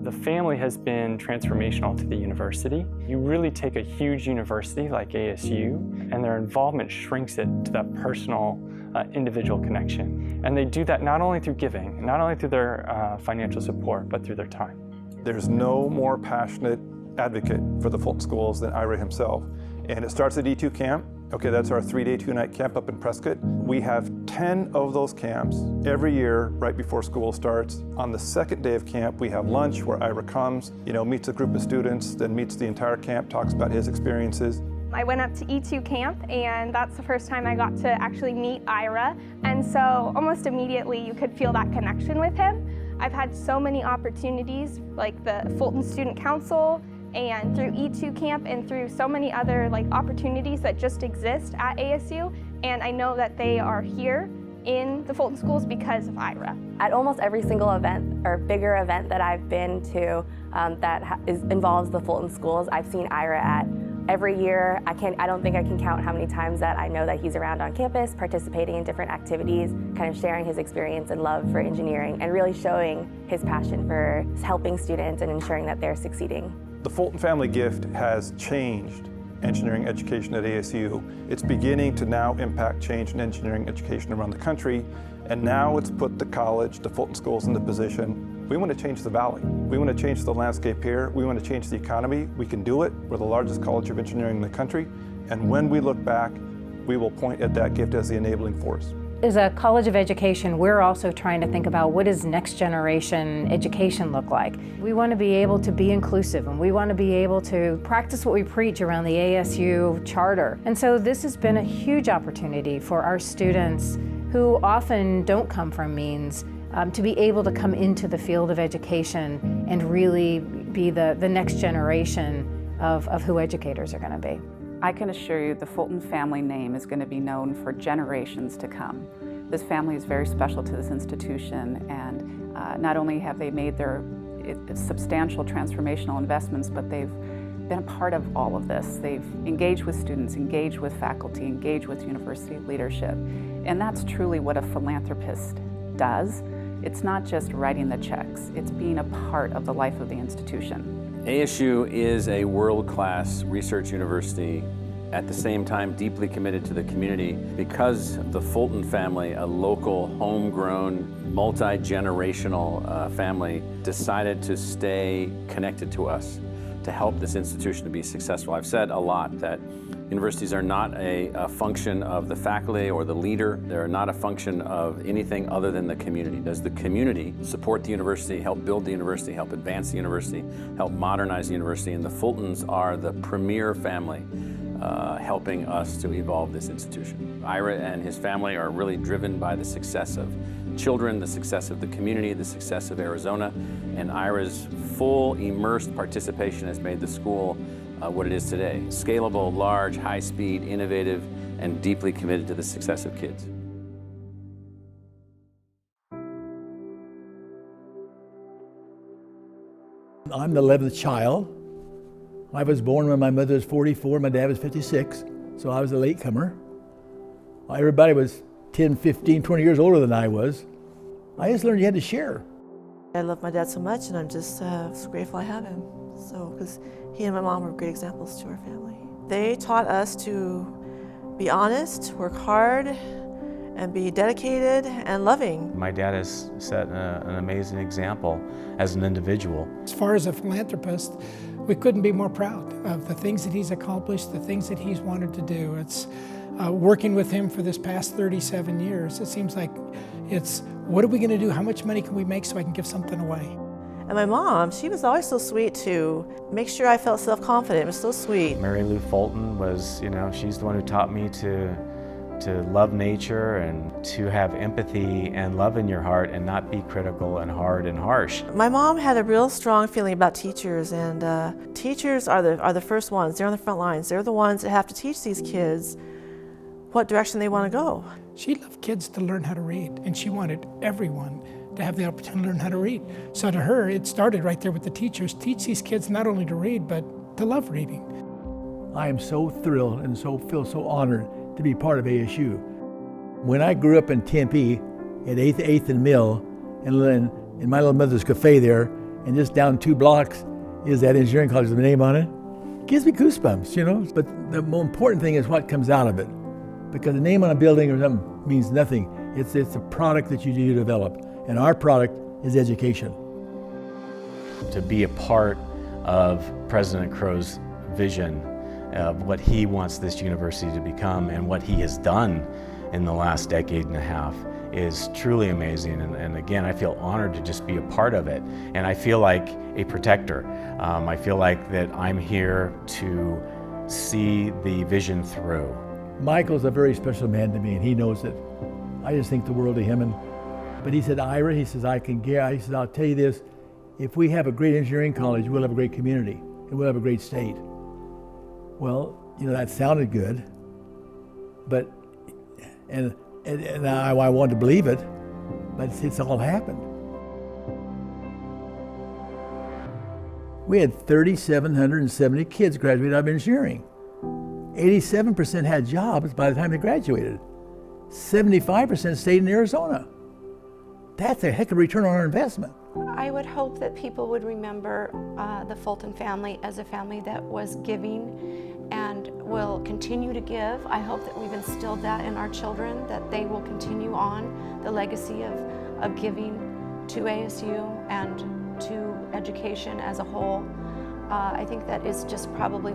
The family has been transformational to the university. You really take a huge university like ASU, and their involvement shrinks it to that personal, individual connection. And they do that not only through giving, not only through their financial support, but through their time. There's no more passionate advocate for the Fulton Schools than Ira himself. And it starts at E2 camp. Okay, that's our 3-day, 2-night camp up in Prescott. We have 10 of those camps every year right before school starts. On the second day of camp, we have lunch where Ira comes, meets a group of students, then meets the entire camp, talks about his experiences. I went up to E2 camp, and that's the first time I got to actually meet Ira. And so almost immediately you could feel that connection with him. I've had so many opportunities, like the Fulton Student Council, and through E2 camp and through so many other opportunities that just exist at ASU, and I know that they are here in the Fulton Schools because of Ira. At almost every single event or bigger event that I've been to involves the Fulton Schools, I've seen Ira at. Every year, I don't think I can count how many times that I know that he's around on campus, participating in different activities, kind of sharing his experience and love for engineering, and really showing his passion for helping students and ensuring that they're succeeding. The Fulton family gift has changed engineering education at ASU. It's beginning to now impact change in engineering education around the country, and now it's put the college, the Fulton Schools, in the position. We want to change the valley. We want to change the landscape here. We want to change the economy. We can do it. We're the largest college of engineering in the country, and when we look back, we will point at that gift as the enabling force. As a college of education, we're also trying to think about what does next generation education look like. We want to be able to be inclusive, and we want to be able to practice what we preach around the ASU charter. And so this has been a huge opportunity for our students who often don't come from means to be able to come into the field of education and really be the next generation of who educators are going to be. I can assure you the Fulton family name is going to be known for generations to come. This family is very special to this institution, and not only have they made their substantial transformational investments, but they've been a part of all of this. They've engaged with students, engaged with faculty, engaged with university leadership, and that's truly what a philanthropist does. It's not just writing the checks, it's being a part of the life of the institution. ASU is a world-class research university, at the same time deeply committed to the community because the Fulton family, a local, homegrown, multi-generational family, decided to stay connected to us to help this institution to be successful. I've said a lot that universities are not a function of the faculty or the leader. They're not a function of anything other than the community. Does the community support the university, help build the university, help advance the university, help modernize the university? And the Fultons are the premier family helping us to evolve this institution. Ira and his family are really driven by the success of children, the success of the community, the success of Arizona, and Ira's full immersed participation has made the school what it is today. Scalable, large, high-speed, innovative, and deeply committed to the success of kids. I'm the 11th child. I was born when my mother was 44, my dad was 56, so I was a latecomer. Everybody was 10, 15, 20 years older than I was. I just learned you had to share. I love my dad so much, and I'm just so grateful I have him. Because he and my mom were great examples to our family. They taught us to be honest, work hard, and be dedicated and loving. My dad has set an amazing example as an individual. As far as a philanthropist, we couldn't be more proud of the things that he's accomplished, the things that he's wanted to do. It's working with him for this past 37 years. It seems like it's, what are we going to do? How much money can we make so I can give something away? And my mom, she was always so sweet to make sure I felt self-confident. It was so sweet. Mary Lou Fulton was, she's the one who taught me to love nature and to have empathy and love in your heart and not be critical and hard and harsh. My mom had a real strong feeling about teachers, and teachers are the first ones. They're on the front lines. They're the ones that have to teach these kids what direction they want to go. She loved kids to learn how to read, and she wanted everyone to have the opportunity to learn how to read. So to her, it started right there with the teachers. Teach these kids not only to read, but to love reading. I am so thrilled and feel so honored to be part of ASU. When I grew up in Tempe at 8th and Mill, and in my little mother's cafe there, and just down 2 blocks is that engineering college with the name on it. Gives me goosebumps, you know. But the more important thing is what comes out of it, because the name on a building or something means nothing. It's a product that you do develop, and our product is education. To be a part of President Crow's vision of what he wants this university to become and what he has done in the last decade and a half is truly amazing. And again, I feel honored to just be a part of it. And I feel like a protector. I feel like that I'm here to see the vision through. Michael's a very special man to me, and he knows it. I just think the world of him. But he said, Ira, he says, he says, I'll tell you this, if we have a great engineering college, we'll have a great community, and we'll have a great state. Well, you know, that sounded good, but, and I wanted to believe it, but it's all happened. We had 3,770 kids graduate out of engineering. 87% had jobs by the time they graduated. 75% stayed in Arizona. That's a heck of a return on our investment. I would hope that people would remember the Fulton family as a family that was giving and will continue to give. I hope that we've instilled that in our children, that they will continue on the legacy of giving to ASU and to education as a whole. I think that is just probably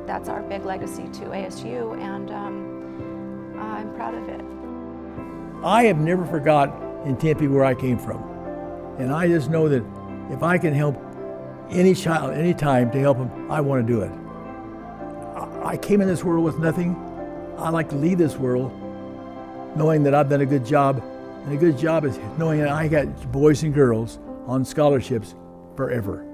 that's our big legacy to ASU, and I'm proud of it. I have never forgot in Tempe where I came from. And I just know that if I can help any child, any time to help them, I want to do it. I came in this world with nothing. I like to leave this world knowing that I've done a good job. And a good job is knowing that I got boys and girls on scholarships forever.